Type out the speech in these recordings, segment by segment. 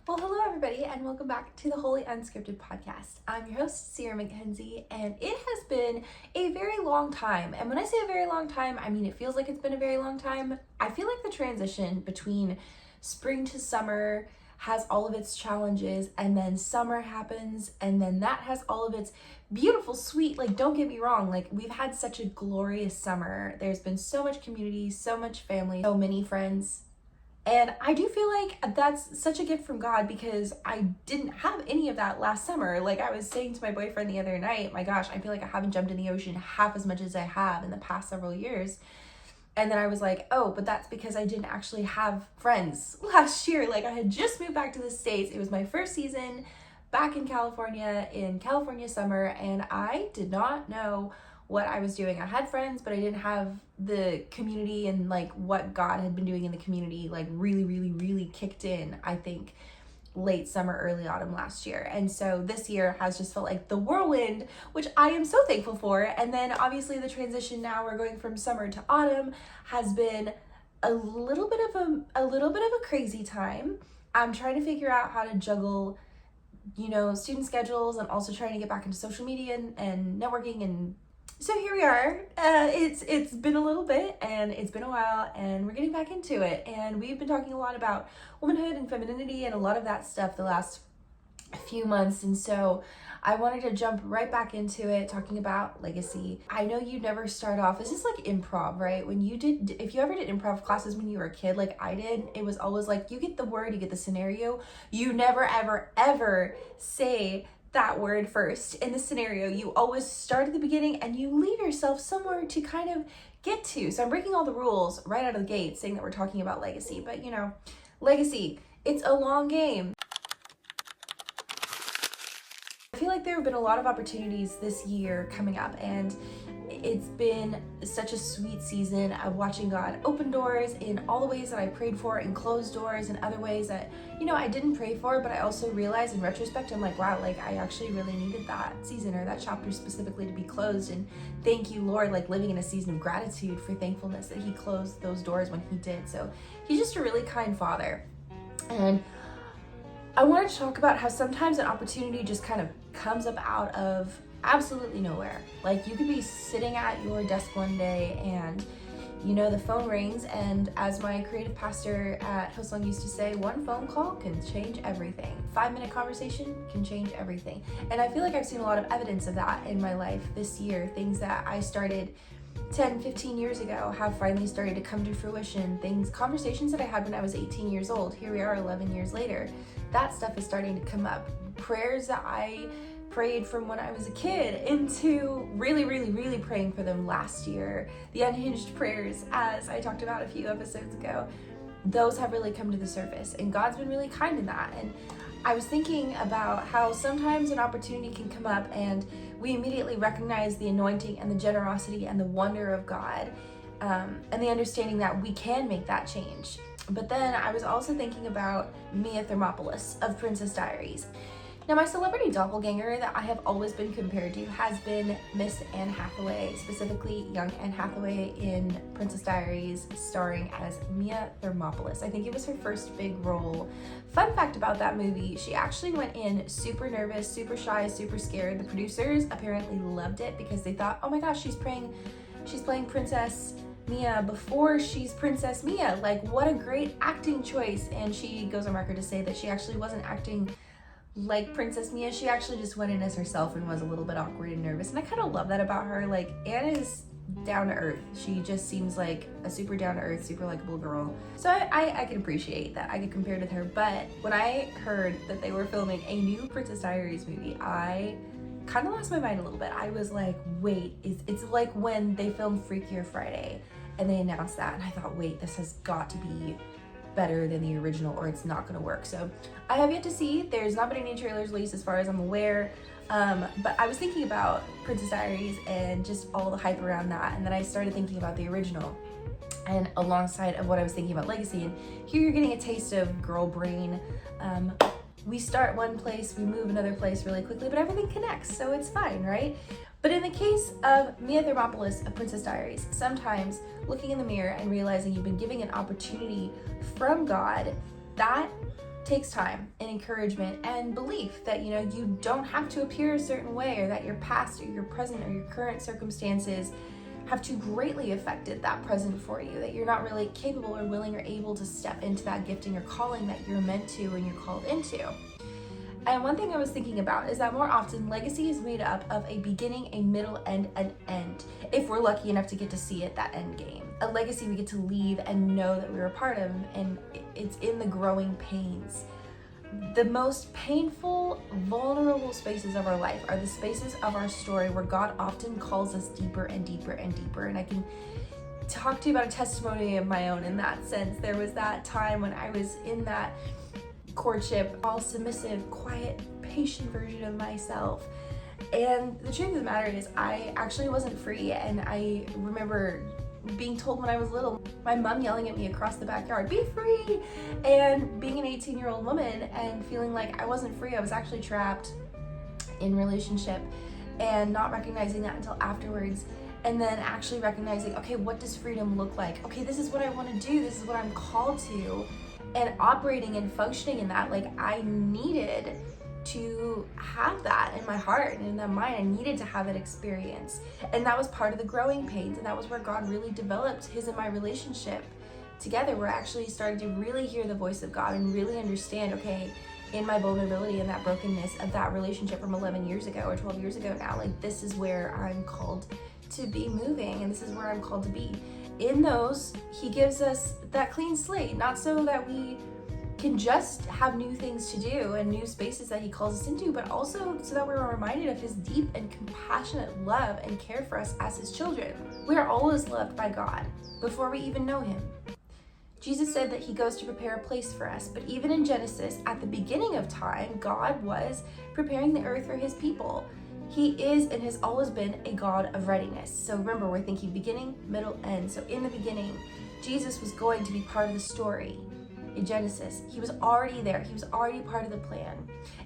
Well, hello everybody, and welcome back to the Holy Unscripted podcast. I'm your host, Sierra McKenzie, and it has been a very long time. And when I say a very long time, I mean it feels like it's been a very long time. I feel like the transition between spring to summer has all of its challenges, and then summer happens, and then that has all of its beautiful, sweet, don't get me wrong, we've had such a glorious summer. There's been so much community, so much family, so many friends. And I do feel like that's such a gift from God because I didn't have any of that last summer. Like I was saying to my boyfriend the other night, my gosh, I feel like I haven't jumped in the ocean half as much as I have in the past several years. And then I was like, oh, but that's because I didn't actually have friends last year. Like I had just moved back to the States. It was my first season back in California summer, and I did not know what I was doing. I had friends, but I didn't have the community and what God had been doing in the community really kicked in, I think, late summer, early autumn last year. And so this year has just felt like the whirlwind, which I am so thankful for. And then obviously the transition now, we're going from summer to autumn, has been a little bit of a crazy time. I'm trying to figure out how to juggle student schedules and also trying to get back into social media and networking, and so here we are. It's been a little bit and it's been a while, and we're getting back into it. And we've been talking a lot about womanhood and femininity and a lot of that stuff the last few months. And so I wanted to jump right back into it, talking about legacy. I know you never start off, this is like improv, right? If you ever did improv classes when you were a kid, like I did, it was always like, you get the word, you get the scenario. You never, ever say that word first in the scenario. You always start at the beginning and you leave yourself somewhere to kind of get to. So I'm breaking all the rules right out of the gate, saying that we're talking about legacy, but legacy, it's a long game. I feel like there have been a lot of opportunities this year coming up, and it's been such a sweet season of watching God open doors in all the ways that I prayed for, and close doors in other ways that, I didn't pray for, but I also realized in retrospect, I'm like, wow, I actually really needed that season or that chapter specifically to be closed. And thank you, Lord, living in a season of gratitude for thankfulness that He closed those doors when He did. So He's just a really kind Father. And I wanted to talk about how sometimes an opportunity just kind of comes up out of absolutely nowhere. You could be sitting at your desk one day and the phone rings, and as my creative pastor at Hillsong used to say, one phone call can change everything. 5-minute conversation can change everything. And I feel like I've seen a lot of evidence of that in my life this year. Things that I started 10, 15 years ago have finally started to come to fruition. Conversations that I had when I was 18 years old, here we are 11 years later, that stuff is starting to come up. Prayers that I prayed from when I was a kid into really praying for them last year. The unhinged prayers, as I talked about a few episodes ago, those have really come to the surface, and God's been really kind in that. And I was thinking about how sometimes an opportunity can come up and we immediately recognize the anointing and the generosity and the wonder of God, and the understanding that we can make that change. But then I was also thinking about Mia Thermopolis of Princess Diaries. Now, my celebrity doppelganger that I have always been compared to has been Miss Anne Hathaway, specifically young Anne Hathaway in Princess Diaries, starring as Mia Thermopolis. I think it was her first big role. Fun fact about that movie, she actually went in super nervous, super shy, super scared. The producers apparently loved it because they thought, oh my gosh, she's playing Princess Mia before she's Princess Mia. What a great acting choice. And she goes on record to say that she actually wasn't acting like Princess Mia. She actually just went in as herself and was a little bit awkward and nervous. And I kind of love that about her. Anne is down to earth. She just seems like a super down to earth, super likable girl. So I can appreciate that I get compared with her. But when I heard that they were filming a new Princess Diaries movie, I kind of lost my mind a little bit. I was like, wait, it's like when they filmed Freakier Friday and they announced that, and I thought, wait, this has got to be better than the original or it's not going to work. So I have yet to see. There's not been any trailers released as far as I'm aware, but I was thinking about Princess Diaries and just all the hype around that, and then I started thinking about the original, and alongside of what I was thinking about legacy, and here you're getting a taste of girl brain. We start one place, we move another place really quickly, but everything connects, so it's fine, right? But in the case of Mia Thermopolis of Princess Diaries, sometimes looking in the mirror and realizing you've been given an opportunity from God, that takes time and encouragement and belief that, you know, you don't have to appear a certain way, or that your past or your present or your current circumstances have too greatly affected that present for you, that you're not really capable or willing or able to step into that gifting or calling that you're meant to and you're called into. And one thing I was thinking about is that more often legacy is made up of a beginning, a middle, and an end, if we're lucky enough to get to see it, that end game. A legacy we get to leave and know that we were a part of, and it's in the growing pains. The most painful, vulnerable spaces of our life are the spaces of our story where God often calls us deeper and deeper and deeper. And I can talk to you about a testimony of my own in that sense. There was that time when I was in that courtship, all submissive, quiet, patient version of myself. And the truth of the matter is I actually wasn't free. And I remember being told when I was little, my mom yelling at me across the backyard, "Be free!" And being an 18-year-old woman and feeling like I wasn't free, I was actually trapped in relationship, and not recognizing that until afterwards. And then actually recognizing, okay, what does freedom look like? Okay, this is what I want to do. This is what I'm called to. And operating and functioning in that, like, I needed to have that in my heart and in that mind. I needed to have that experience. And that was part of the growing pains. And that was where God really developed his and my relationship together, where I actually started to really hear the voice of God and really understand, okay, in my vulnerability and that brokenness of that relationship from 11 years ago or 12 years ago now, like, this is where I'm called to be moving, and this is where I'm called to be. In those, he gives us that clean slate, not so that we can just have new things to do and new spaces that he calls us into, but also so that we're reminded of his deep and compassionate love and care for us as his children. We are always loved by God before we even know him. Jesus said that he goes to prepare a place for us, but even in Genesis, at the beginning of time, God was preparing the earth for his people. He is and has always been a God of readiness. So remember, we're thinking beginning, middle, end. So in the beginning, Jesus was going to be part of the story. In Genesis, he was already there. He was already part of the plan.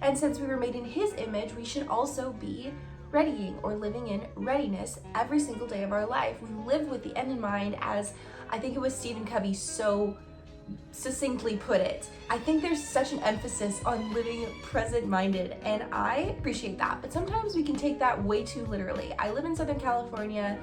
And since we were made in his image, we should also be readying or living in readiness every single day of our life. We live with the end in mind, as I think it was Stephen Covey so succinctly put it. I think there's such an emphasis on living present-minded, and I appreciate that, but sometimes we can take that way too literally. I live in Southern California.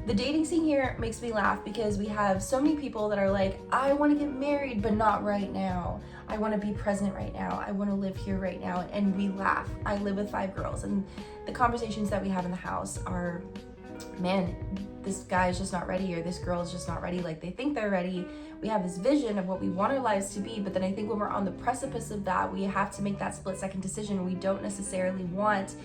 The dating scene here makes me laugh because we have so many people that are like, I want to get married, but not right now. I want to be present right now. I want to live here right now. And we laugh. I live with 5 girls, and the conversations that we have in the house are, man, this guy is just not ready, or this girl is just not ready. Like, they think they're ready. We have this vision of what we want our lives to be, but then I think when we're on the precipice of that, we have to make that split-second decision. We don't necessarily want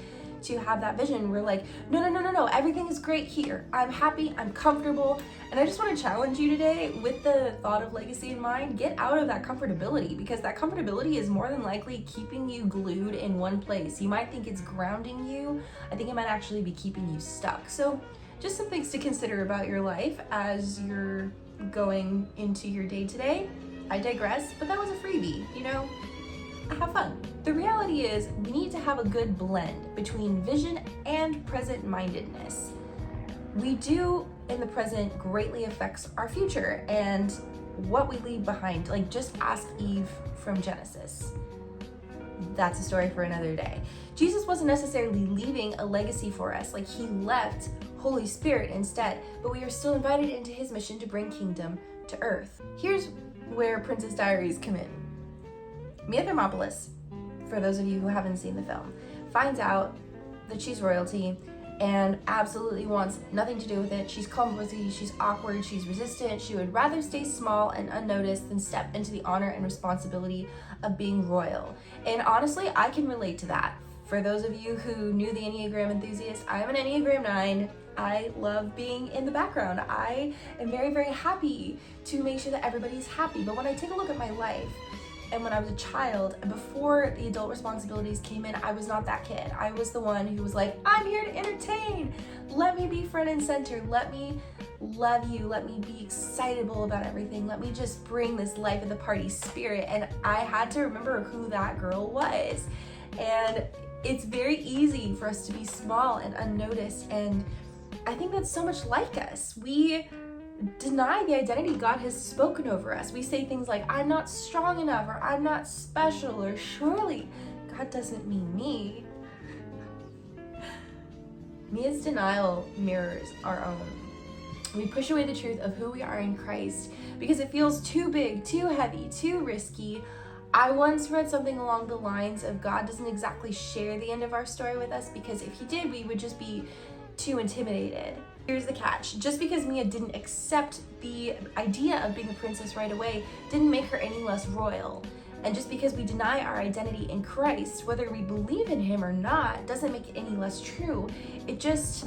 to have that vision. We're like, no, everything is great here. I'm happy, I'm comfortable. And I just want to challenge you today with the thought of legacy in mind. Get out of that comfortability, because that comfortability is more than likely keeping you glued in one place. You might think it's grounding you. I think it might actually be keeping you stuck. So just some things to consider about your life as you're going into your day today. I digress, but that was a freebie, you know? Have fun. The reality is we need to have a good blend between vision and present-mindedness. We do in the present greatly affects our future and what we leave behind. Like, just ask Eve from Genesis. That's a story for another day. Jesus wasn't necessarily leaving a legacy for us. Like, he left Holy Spirit instead, but we are still invited into his mission to bring kingdom to earth. Here's where Princess Diaries come in. Mia Thermopolis, for those of you who haven't seen the film, finds out that she's royalty and absolutely wants nothing to do with it. She's clumsy, she's awkward, she's resistant. She would rather stay small and unnoticed than step into the honor and responsibility of being royal. And honestly, I can relate to that. For those of you who knew the Enneagram enthusiast, I'm an Enneagram 9. I love being in the background. I am very, very happy to make sure that everybody's happy. But when I take a look at my life, and when I was a child, before the adult responsibilities came in, I was not that kid. I was the one who was like, I'm here to entertain. Let me be front and center. Let me love you. Let me be excitable about everything. Let me just bring this life of the party spirit. And I had to remember who that girl was. And it's very easy for us to be small and unnoticed. And I think that's so much like us. We deny the identity God has spoken over us. We say things like, I'm not strong enough, or I'm not special, or surely God doesn't mean me. Mia's denial mirrors our own. We push away the truth of who we are in Christ because it feels too big, too heavy, too risky. I once read something along the lines of God doesn't exactly share the end of our story with us because if he did, we would just be too intimidated. Here's the catch. Just because Mia didn't accept the idea of being a princess right away didn't make her any less royal. And just because we deny our identity in Christ, whether we believe in him or not, doesn't make it any less true. It just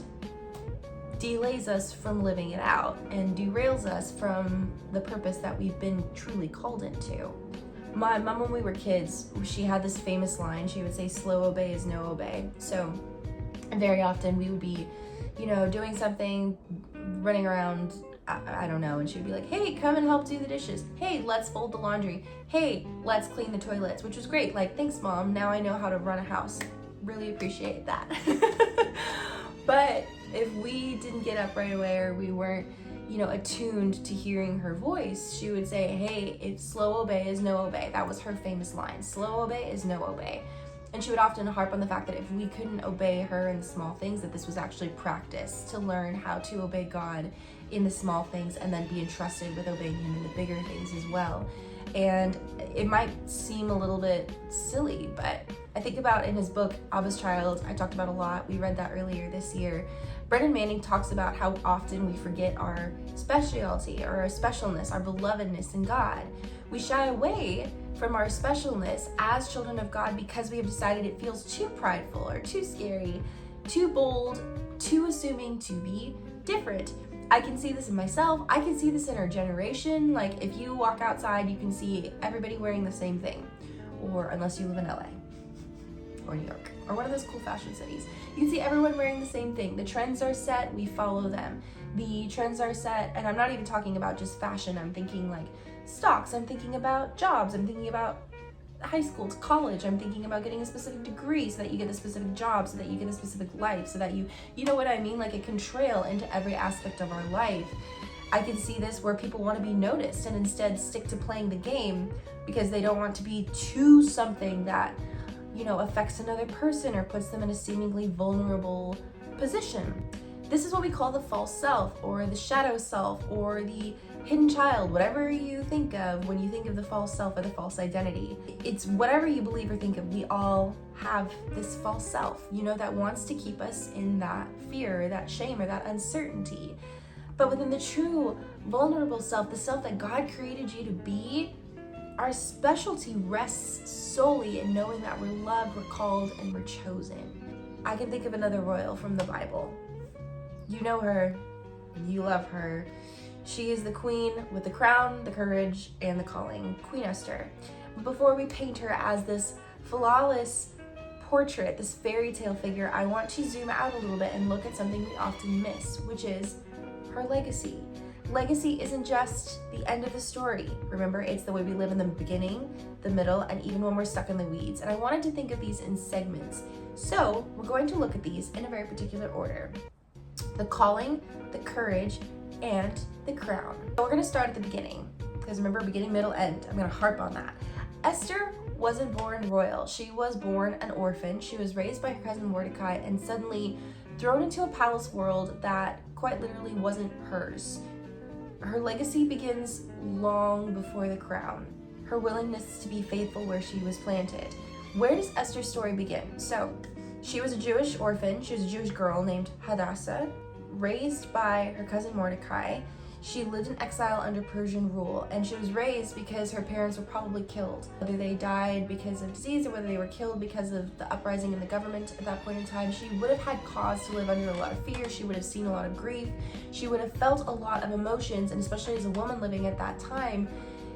delays us from living it out and derails us from the purpose that we've been truly called into. My mom, when we were kids, she had this famous line. She would say, slow obey is no obey. So very often we would be, doing something, running around, I don't know, and she'd be like, hey, come and help do the dishes. Hey, let's fold the laundry. Hey, let's clean the toilets, which was great. Like, thanks, Mom. Now I know how to run a house. Really appreciate that. But if we didn't get up right away or we weren't, attuned to hearing her voice, she would say, hey, if slow obey is no obey. That was her famous line. Slow obey is no obey. And she would often harp on the fact that if we couldn't obey her in the small things, that this was actually practice to learn how to obey God in the small things and then be entrusted with obeying him in the bigger things as well. And it might seem a little bit silly, but I think about in his book, Abba's Child, I talked about a lot. We read that earlier this year. Brennan Manning talks about how often we forget our specialty or our specialness, our belovedness in God. We shy away from our specialness as children of God because we have decided it feels too prideful or too scary, too bold, too assuming to be different. I can see this in myself. I can see this in our generation. Like if you walk outside, you can see everybody wearing the same thing, or unless you live in LA or New York or one of those cool fashion cities, you can see everyone wearing the same thing. The trends are set, we follow them. The trends are set, and I'm not even talking about just fashion. I'm thinking like stocks. I'm thinking about jobs. I'm thinking about high school to college. I'm thinking about getting a specific degree so that you get a specific job, so that you get a specific life, so that you know what I mean? Like it can trail into every aspect of our life. I can see this where people want to be noticed and instead stick to playing the game because they don't want to be to something that, affects another person or puts them in a seemingly vulnerable position. This is what we call the false self or the shadow self or the hidden child, whatever you think of when you think of the false self or the false identity. It's whatever you believe or think of. We all have this false self, that wants to keep us in that fear or that shame or that uncertainty. But within the true vulnerable self, the self that God created you to be, our specialty rests solely in knowing that we're loved, we're called, and we're chosen. I can think of another royal from the Bible. You know her, you love her. She is the queen with the crown, the courage, and the calling, Queen Esther. Before we paint her as this flawless portrait, this fairy tale figure, I want to zoom out a little bit and look at something we often miss, which is her legacy. Legacy isn't just the end of the story. Remember, it's the way we live in the beginning, the middle, and even when we're stuck in the weeds. And I wanted to think of these in segments. So we're going to look at these in a very particular order. The calling, the courage, and the crown. So we're gonna start at the beginning, because remember, beginning, middle, end. I'm gonna harp on that. Esther wasn't born royal. She was born an orphan. She was raised by her cousin Mordecai and suddenly thrown into a palace world that quite literally wasn't hers. Her legacy begins long before the crown. Her willingness to be faithful where she was planted. Where does Esther's story begin? So, she was a Jewish orphan. She was a Jewish girl named Hadassah, raised by her cousin Mordecai. She lived in exile under Persian rule, and she was raised because her parents were probably killed. Whether they died because of disease or whether they were killed because of the uprising in the government at that point in time, she would have had cause to live under a lot of fear. She would have seen a lot of grief. She would have felt a lot of emotions, and especially as a woman living at that time,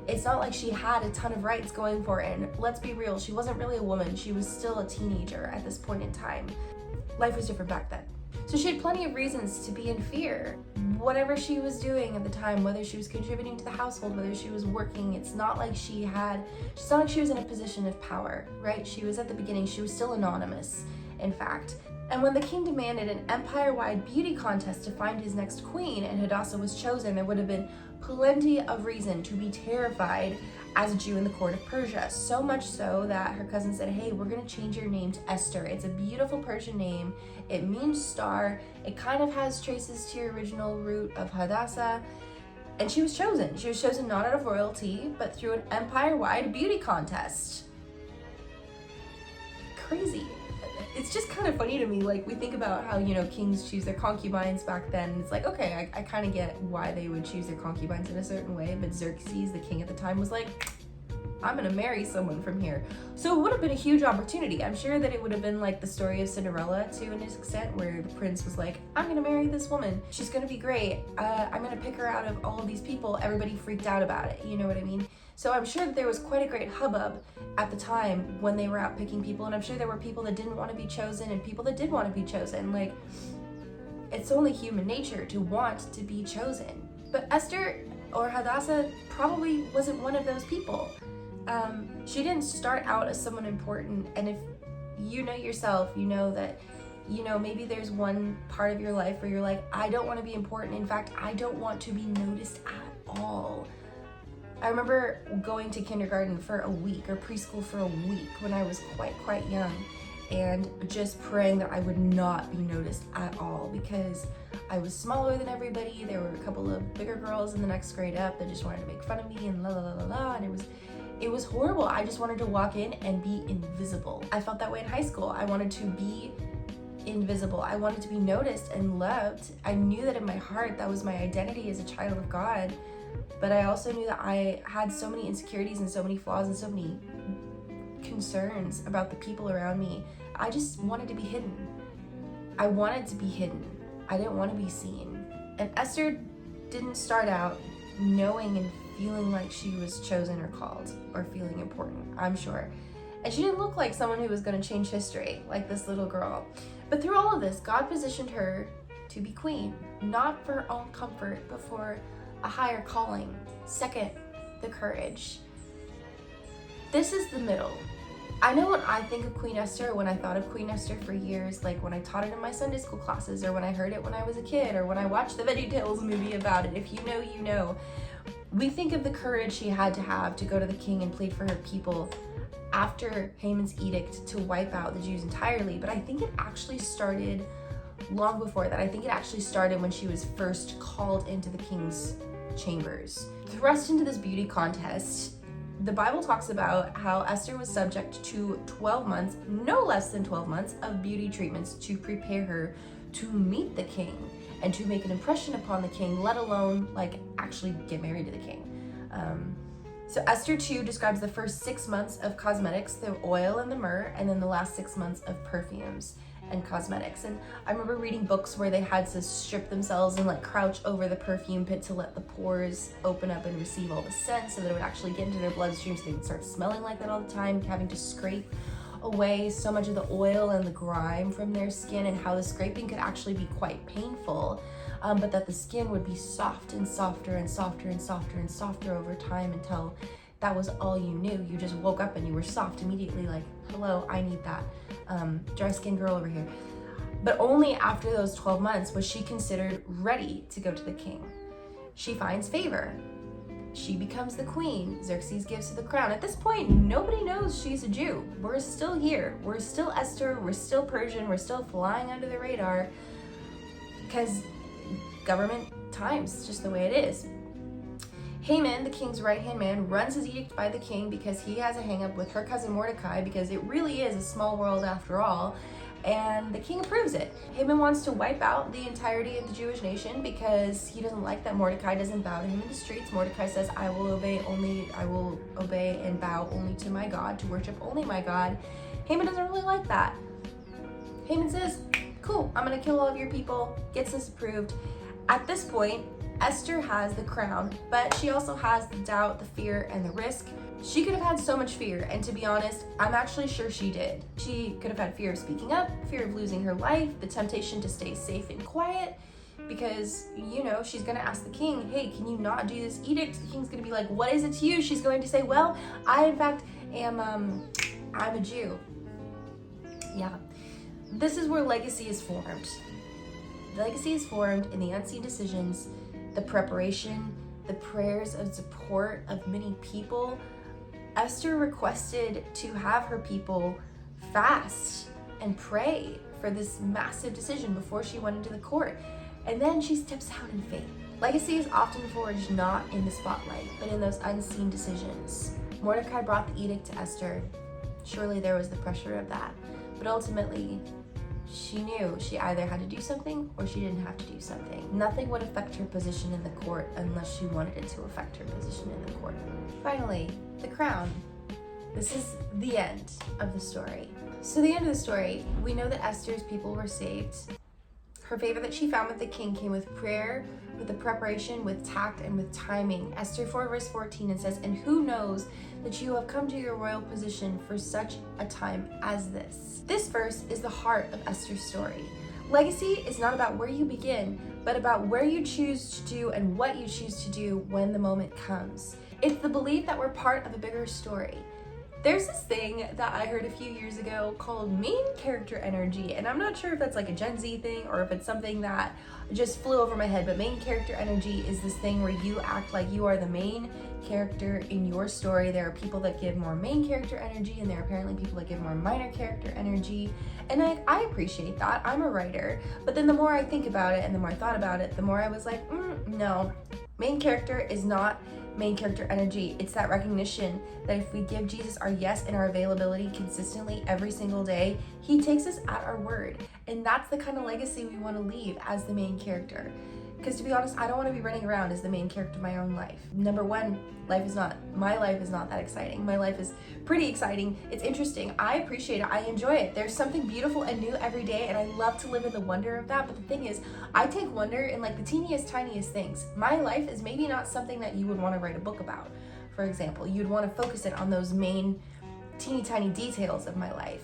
it's not like she had a ton of rights going for it. And let's be real, she wasn't really a woman. She was still a teenager at this point in time. Life was different back then. So she had plenty of reasons to be in fear. Whatever she was doing at the time, whether she was contributing to the household, whether she was working, it's not like she was in a position of power, right? She was at the beginning, she was still anonymous. in fact. And when the king demanded an empire-wide beauty contest to find his next queen and Hadassah was chosen, there would have been plenty of reason to be terrified as a Jew in the court of Persia. So much so that her cousin said, hey, we're gonna change your name to Esther. It's a beautiful Persian name. It means star. It kind of has traces to your original root of Hadassah. And she was chosen. She was chosen not out of royalty, but through an empire-wide beauty contest. Crazy. It's just kind of funny to me, like we think about how, you know, kings choose their concubines back then. It's like, okay, I kind of get why they would choose their concubines in a certain way, but Xerxes, the king at the time, was like, I'm gonna marry someone from here. So it would have been a huge opportunity. I'm sure that it would have been like the story of Cinderella to an extent, where the prince was like, I'm gonna marry this woman. She's gonna be great. I'm gonna pick her out of all of these people. Everybody freaked out about it. You know what I mean? So I'm sure that there was quite a great hubbub at the time when they were out picking people. And I'm sure there were people that didn't want to be chosen and people that did want to be chosen. Like, it's only human nature to want to be chosen. But Esther or Hadassah probably wasn't one of those people. She didn't start out as someone important, and if you know yourself, you know that, you know, maybe there's one part of your life where you're like, I don't want to be important. In fact, I don't want to be noticed at all. I remember going to kindergarten for a week, or preschool for a week, when I was quite young, and just praying that I would not be noticed at all, because I was smaller than everybody. There were a couple of bigger girls in the next grade up that just wanted to make fun of me and la la la la la, and it was horrible. I just wanted to walk in and be invisible. I felt that way in high school. I wanted to be invisible. I wanted to be noticed and loved. I knew that in my heart that was my identity as a child of God, but I also knew that I had so many insecurities and so many flaws and so many concerns about the people around me. I just wanted to be hidden. I wanted to be hidden. I didn't want to be seen. And Esther didn't start out knowing and feeling like she was chosen or called or feeling important, I'm sure. And she didn't look like someone who was going to change history, like this little girl. But through all of this, God positioned her to be queen, not for her own comfort, but for a higher calling. Second, the courage. This is the middle. I know when I think of Queen Esther, when I thought of Queen Esther for years, like when I taught it in my Sunday school classes, or when I heard it when I was a kid, or when I watched the VeggieTales movie about it, if you know, you know. We think of the courage she had to have to go to the king and plead for her people after Haman's edict to wipe out the Jews entirely, but I think it actually started long before that. I think it actually started when she was first called into the king's chambers. Thrust into this beauty contest, the Bible talks about how Esther was subject to 12 months, no less than 12 months, of beauty treatments to prepare her to meet the king and to make an impression upon the king, let alone like actually get married to the king. So Esther 2 describes the first 6 months of cosmetics, the oil and the myrrh, and then the last 6 months of perfumes and cosmetics. And I remember reading books where they had to strip themselves and like crouch over the perfume pit to let the pores open up and receive all the scent so that it would actually get into their bloodstream, so they would start smelling like that all the time, having to scrape away so much of the oil and the grime from their skin, and how the scraping could actually be quite painful, but that the skin would be soft and softer and softer and softer and softer over time until that was all you knew. You just woke up and you were soft immediately, like, hello, I need that. Dry skin girl over here. But only after those 12 months was she considered ready to go to the king. She finds favor. She becomes the queen. Xerxes gives her the crown. At this point, nobody knows she's a Jew. We're still here. We're still Esther. We're still Persian. We're still flying under the radar because government times, just the way it is. Haman, the king's right-hand man, runs his edict by the king because he has a hang-up with her cousin Mordecai, because it really is a small world after all, and the king approves it. Haman wants to wipe out the entirety of the Jewish nation because he doesn't like that Mordecai doesn't bow to him in the streets. Mordecai says, I will obey and bow only to my God, to worship only my God. Haman doesn't really like that. Haman says, cool, I'm gonna kill all of your people, gets this approved. At this point, Esther has the crown, but she also has the doubt, the fear, and the risk. She could have had so much fear, and to be honest, I'm actually sure she did. She could have had fear of speaking up, fear of losing her life, the temptation to stay safe and quiet, because, you know, she's gonna ask the king, hey, can you not do this edict? The king's gonna be like, what is it to you? She's going to say, well, I in fact am, I'm a Jew. Yeah. this is where legacy is formed. Legacy is formed in the unseen decisions, the preparation, the prayers and support of many people. Esther requested to have her people fast and pray for this massive decision before she went into the court. And then she steps out in faith. Legacy is often forged not in the spotlight, but in those unseen decisions. Mordecai brought the edict to Esther. Surely there was the pressure of that. But ultimately, she knew she either had to do something or she didn't have to do something. Nothing would affect her position in the court unless she wanted it to affect her position in the court. Finally, the crown. This is the end of the story. So the end of the story, we know that Esther's people were saved. Her favor that she found with the king came with prayer, with the preparation, with tact, and with timing. Esther 4 verse 14, it says, "And who knows that you have come to your royal position for such a time as this." This verse is the heart of Esther's story. Legacy is not about where you begin, but about where you choose to do and what you choose to do when the moment comes. It's the belief that we're part of a bigger story. There's this thing that I heard a few years ago called main character energy, and I'm not sure if that's like a Gen Z thing or if it's something that just flew over my head, but main character energy is this thing where you act like you are the main character in your story. There are people that give more main character energy, and there are apparently people that give more minor character energy, and I appreciate that. I'm a writer, but then the more I think about it and the more I thought about it, the more I was like, no, main character is not main character energy. It's that recognition that if we give Jesus our yes and our availability consistently every single day, he takes us at our word. And that's the kind of legacy we want to leave as the main character. Because to be honest, I don't want to be running around as the main character of my own life. Number one, my life is not that exciting. My life is pretty exciting. It's interesting. I appreciate it. I enjoy it. There's something beautiful and new every day, and I love to live in the wonder of that. But the thing is, I take wonder in like the teeniest, tiniest things. My life is maybe not something that you would want to write a book about. For example, you'd want to focus it on those main teeny tiny details of my life.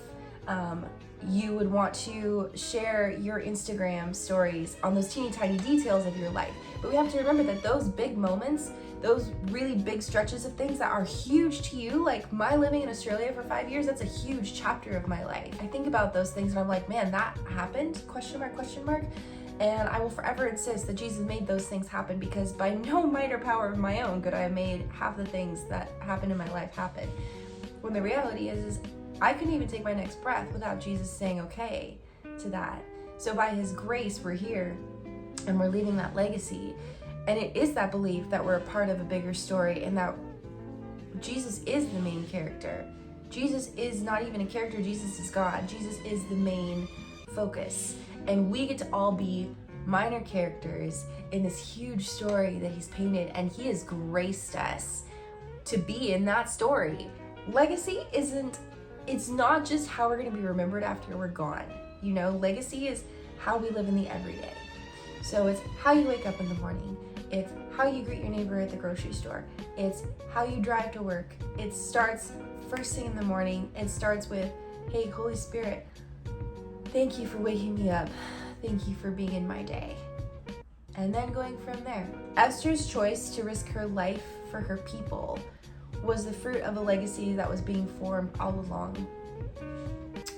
You would want to share your Instagram stories on those teeny tiny details of your life. But we have to remember that those big moments, those really big stretches of things that are huge to you, like my living in Australia for 5 years, that's a huge chapter of my life. I think about those things and I'm like, man, that happened? Question mark. And I will forever insist that Jesus made those things happen, because by no might or power of my own could I have made half the things that happened in my life happen. When the reality is I couldn't even take my next breath without Jesus saying okay to that. So by his grace, we're here and we're leaving that legacy. And it is that belief that we're a part of a bigger story and that Jesus is the main character. Jesus is not even a character, Jesus is God. Jesus is the main focus. And we get to all be minor characters in this huge story that he's painted, and he has graced us to be in that story. Legacy it's not just how we're going to be remembered after we're gone. You know, legacy is how we live in the everyday. So it's how you wake up in the morning. It's how you greet your neighbor at the grocery store. It's how you drive to work. It starts first thing in the morning. It starts with, hey, Holy Spirit, thank you for waking me up. Thank you for being in my day. And then going from there. Esther's choice to risk her life for her people was the fruit of a legacy that was being formed all along.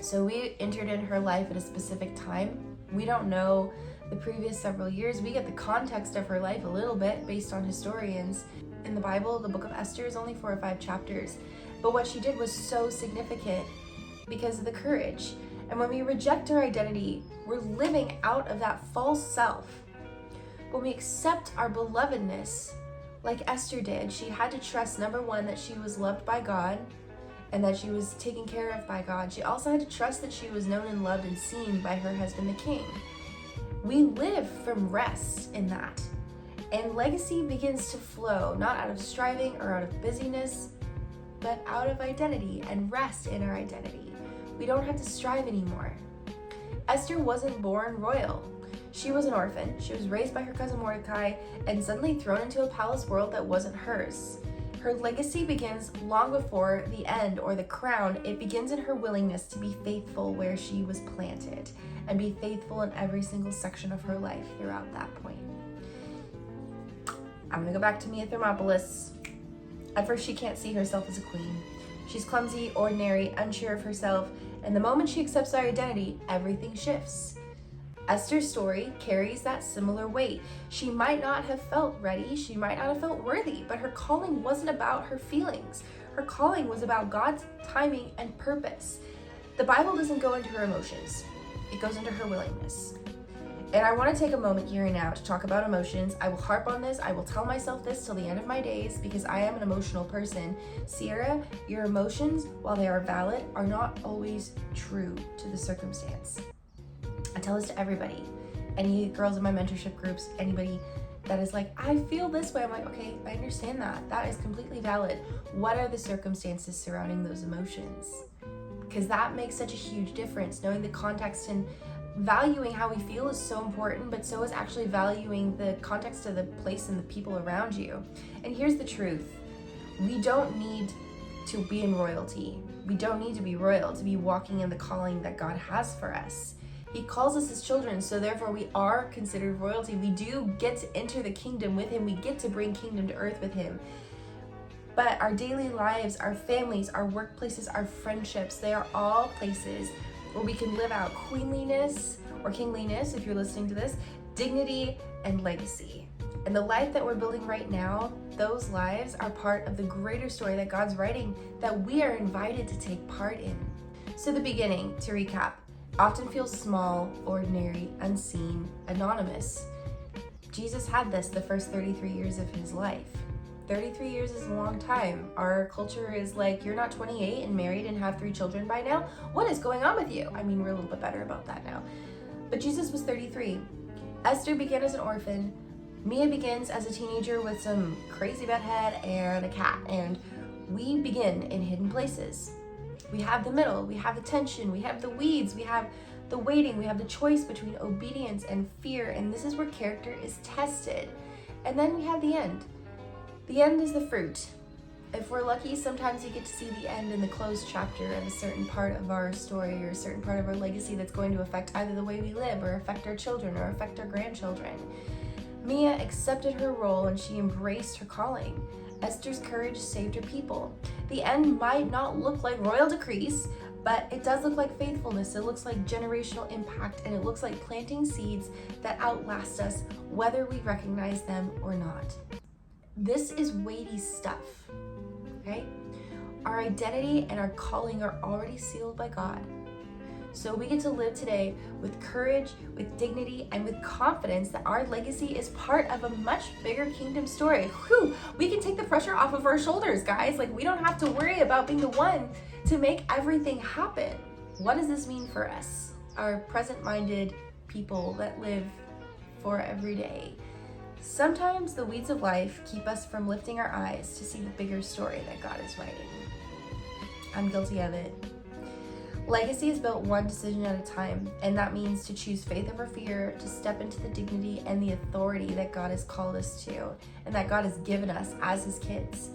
So we entered in her life at a specific time. We don't know the previous several years. We get the context of her life a little bit based on historians. In the Bible, the book of Esther is only 4 or 5 chapters. But what she did was so significant because of the courage. And when we reject our identity, we're living out of that false self. When we accept our belovedness, like Esther did, she had to trust, number one, that she was loved by God and that she was taken care of by God. She also had to trust that she was known and loved and seen by her husband, the king. We live from rest in that. And legacy begins to flow, not out of striving or out of busyness, but out of identity and rest in our identity. We don't have to strive anymore. Esther wasn't born royal. She was an orphan. She was raised by her cousin Mordecai and suddenly thrown into a palace world that wasn't hers. Her legacy begins long before the end or the crown. It begins in her willingness to be faithful where she was planted and be faithful in every single section of her life throughout that point. I'm gonna go back to Mia Thermopolis. At first, she can't see herself as a queen. She's clumsy, ordinary, unsure of herself, and the moment she accepts our identity, everything shifts. Esther's story carries that similar weight. She might not have felt ready, she might not have felt worthy, but her calling wasn't about her feelings. Her calling was about God's timing and purpose. The Bible doesn't go into her emotions, it goes into her willingness. And I want to take a moment here and now to talk about emotions. I will harp on this. I will tell myself this till the end of my days because I am an emotional person. Sierra, your emotions, while they are valid, are not always true to the circumstance. I tell this to everybody. Any girls in my mentorship groups, anybody that is like, I feel this way. I'm like, okay, I understand that. That is completely valid. What are the circumstances surrounding those emotions? Because that makes such a huge difference. Knowing the context and valuing how we feel is so important, but so is actually valuing the context of the place and the people around you. And here's the truth. We don't need to be in royalty. We don't need to be royal to be walking in the calling that God has for us. He calls us his children, so therefore we are considered royalty. We do get to enter the kingdom with him. We get to bring kingdom to earth with him. But our daily lives, our families, our workplaces, our friendships, they are all places where we can live out queenliness or kingliness, if you're listening to this, dignity and legacy. And the life that we're building right now, those lives are part of the greater story that God's writing that we are invited to take part in. So the beginning, to recap, often feels small, ordinary, unseen, anonymous. Jesus had this the first 33 years of his life. 33 years is a long time. Our culture is like, you're not 28 and married and have 3 children by now? What is going on with you? I mean, we're a little bit better about that now. But Jesus was 33. Esther began as an orphan. Mia begins as a teenager with some crazy bedhead and a cat. And we begin in hidden places. We have the middle, we have the tension, we have the weeds, we have the waiting, we have the choice between obedience and fear. And this is where character is tested. And then we have the end. The end is the fruit. If we're lucky, sometimes you get to see the end in the closed chapter of a certain part of our story or a certain part of our legacy that's going to affect either the way we live or affect our children or affect our grandchildren. Mia accepted her role and she embraced her calling. Esther's courage saved her people. The end might not look like royal decrees, but it does look like faithfulness. It looks like generational impact, and it looks like planting seeds that outlast us, whether we recognize them or not. This is weighty stuff, okay? Our identity and our calling are already sealed by God. So we get to live today with courage, with dignity, and with confidence that our legacy is part of a much bigger kingdom story. Whew, we can take the pressure off of our shoulders, guys. Like, we don't have to worry about being the one to make everything happen. What does this mean for us, our present-minded people that live for every day? Sometimes the weeds of life keep us from lifting our eyes to see the bigger story that God is writing. I'm guilty of it. Legacy is built one decision at a time, and that means to choose faith over fear, to step into the dignity and the authority that God has called us to, and that God has given us as his kids.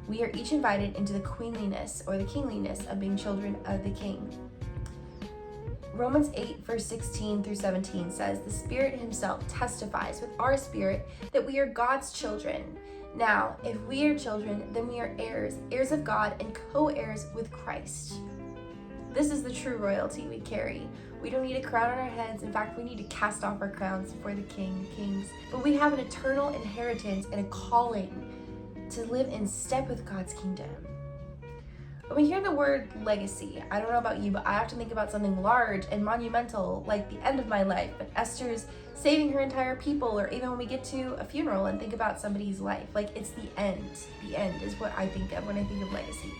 We are each invited into the queenliness or the kingliness of being children of the King. Romans 8, verse 16 through 17 says, "The Spirit himself testifies with our spirit that we are God's children. Now, if we are children, then we are heirs, heirs of God and co-heirs with Christ." This is the true royalty we carry. We don't need a crown on our heads. In fact, we need to cast off our crowns before the King of Kings. But we have an eternal inheritance and a calling to live in step with God's kingdom. When we hear the word legacy, I don't know about you, but I have to think about something large and monumental, like the end of my life, but Esther's saving her entire people, or even when we get to a funeral and think about somebody's life, like it's the end. The end is what I think of when I think of legacy.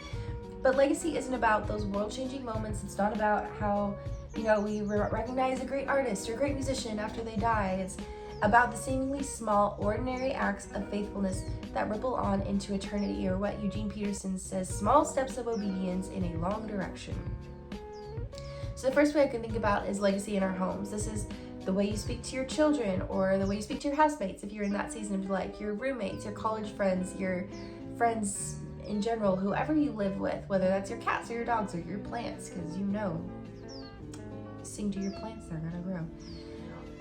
But legacy isn't about those world-changing moments. It's not about how, we recognize a great artist or a great musician after they die. It's about the seemingly small, ordinary acts of faithfulness that ripple on into eternity, or what Eugene Peterson says, small steps of obedience in a long direction. So the first way I can think about is legacy in our homes. This is the way you speak to your children, or the way you speak to your housemates if you're in that season of your life, your roommates, your college friends, your friends in general, whoever you live with, whether that's your cats or your dogs or your plants, because sing to your plants, they're gonna grow.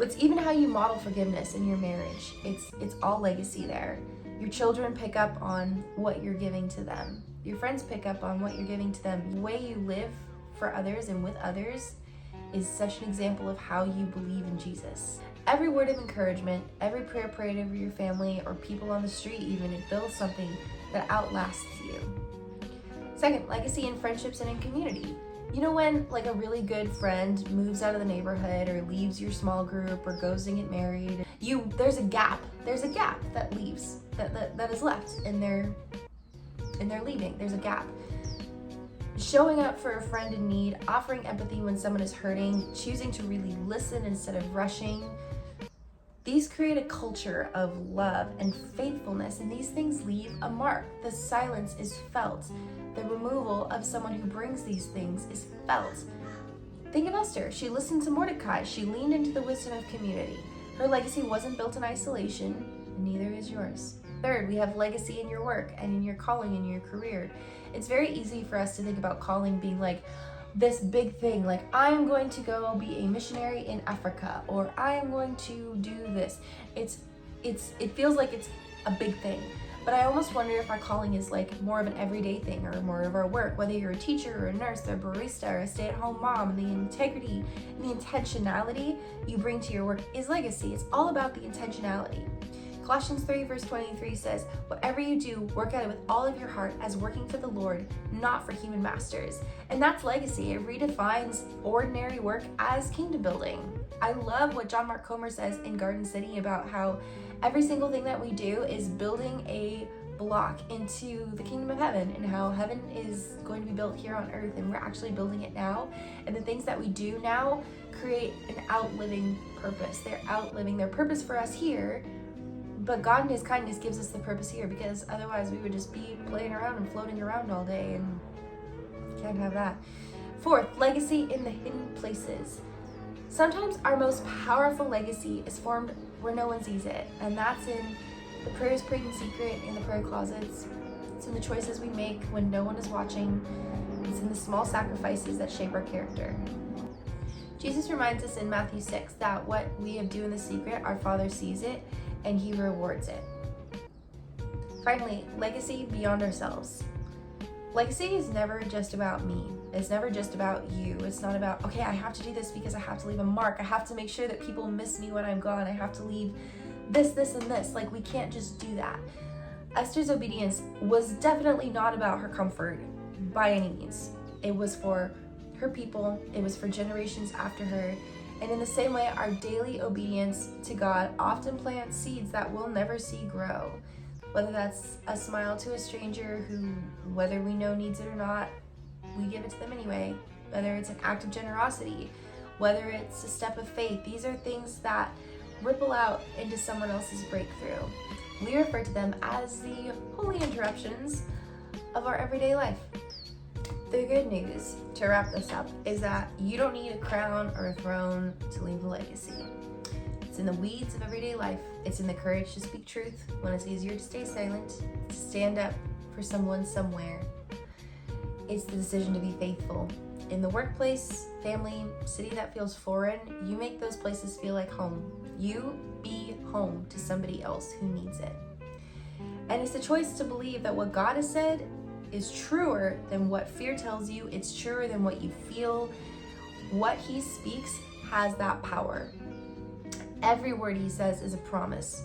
It's even how you model forgiveness in your marriage. It's all legacy there. Your children pick up on what you're giving to them. Your friends pick up on what you're giving to them. The way you live for others and with others is such an example of how you believe in Jesus. Every word of encouragement, every prayer prayed over your family or people on the street even, it builds something that outlasts you. Second, legacy in friendships and in community. You know when like a really good friend moves out of the neighborhood or leaves your small group or goes to get married, there's a gap that leaves, that is left in their leaving. There's a gap. Showing up for a friend in need, offering empathy when someone is hurting, choosing to really listen instead of rushing. These create a culture of love and faithfulness, and these things leave a mark. The silence is felt. The removal of someone who brings these things is felt. Think of Esther. She listened to Mordecai. She leaned into the wisdom of community. Her legacy wasn't built in isolation, and neither is yours. Third, we have legacy in your work and in your calling, in your career. It's very easy for us to think about calling being like this big thing, like I'm going to go be a missionary in Africa, or I am going to do this. It feels like it's a big thing. But I almost wonder if our calling is like more of an everyday thing or more of our work, whether you're a teacher or a nurse or a barista or a stay-at-home mom, and the integrity and the intentionality you bring to your work is legacy. It's all about the intentionality. Colossians 3 verse 23 says, whatever you do, work at it with all of your heart as working for the Lord, not for human masters. And that's legacy. It redefines ordinary work as kingdom building. I love what John Mark Comer says in Garden City about how every single thing that we do is building a block into the kingdom of heaven, and how heaven is going to be built here on earth, and we're actually building it now. And the things that we do now create an outliving purpose. They're outliving their purpose for us here, but God in his kindness gives us the purpose here, because otherwise we would just be playing around and floating around all day, and can't have that. Fourth, legacy in the hidden places. Sometimes our most powerful legacy is formed where no one sees it, and that's in the prayers prayed in secret in the prayer closets. It's in the choices we make when no one is watching. It's in the small sacrifices that shape our character. Jesus reminds us in Matthew 6 that what we do in the secret, our Father sees it, and he rewards it. Finally, legacy beyond ourselves. Legacy is never just about me. It's never just about you. It's not about, okay, I have to do this because I have to leave a mark. I have to make sure that people miss me when I'm gone. I have to leave this, and this. Like, we can't just do that. Esther's obedience was definitely not about her comfort by any means. It was for her people. It was for generations after her. And in the same way, our daily obedience to God often plants seeds that we'll never see grow. Whether that's a smile to a stranger who, whether we know needs it or not, we give it to them anyway. Whether it's an act of generosity, whether it's a step of faith, these are things that ripple out into someone else's breakthrough. We refer to them as the holy interruptions of our everyday life. The good news, to wrap this up, is that you don't need a crown or a throne to leave a legacy. It's in the weeds of everyday life. It's in the courage to speak truth when it's easier to stay silent, to stand up for someone somewhere. It's the decision to be faithful. In the workplace, family, city that feels foreign, you make those places feel like home. You be home to somebody else who needs it. And it's the choice to believe that what God has said is truer than what fear tells you. It's truer than what you feel. What he speaks has that power. Every word he says is a promise.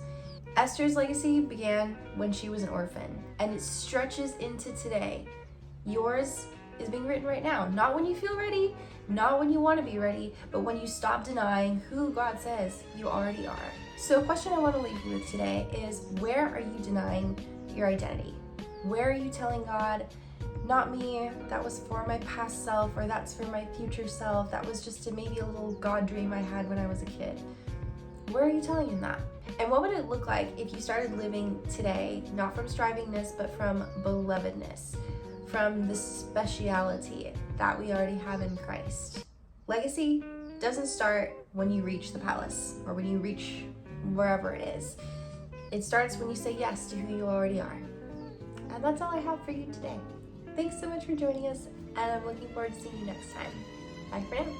Esther's legacy began when she was an orphan, and it stretches into today. Yours is being written right now. Not when you feel ready, not when you want to be ready, but when you stop denying who God says you already are. So a question I want to leave you with today is, where are you denying your identity? Where are you telling God, not me, that was for my past self, or that's for my future self, that was just maybe a little God dream I had when I was a kid? Where are you telling him that? And what would it look like if you started living today, not from strivingness, but from belovedness, from the speciality that we already have in Christ? Legacy doesn't start when you reach the palace or when you reach wherever it is. It starts when you say yes to who you already are. And that's all I have for you today. Thanks so much for joining us, and I'm looking forward to seeing you next time. Bye for now.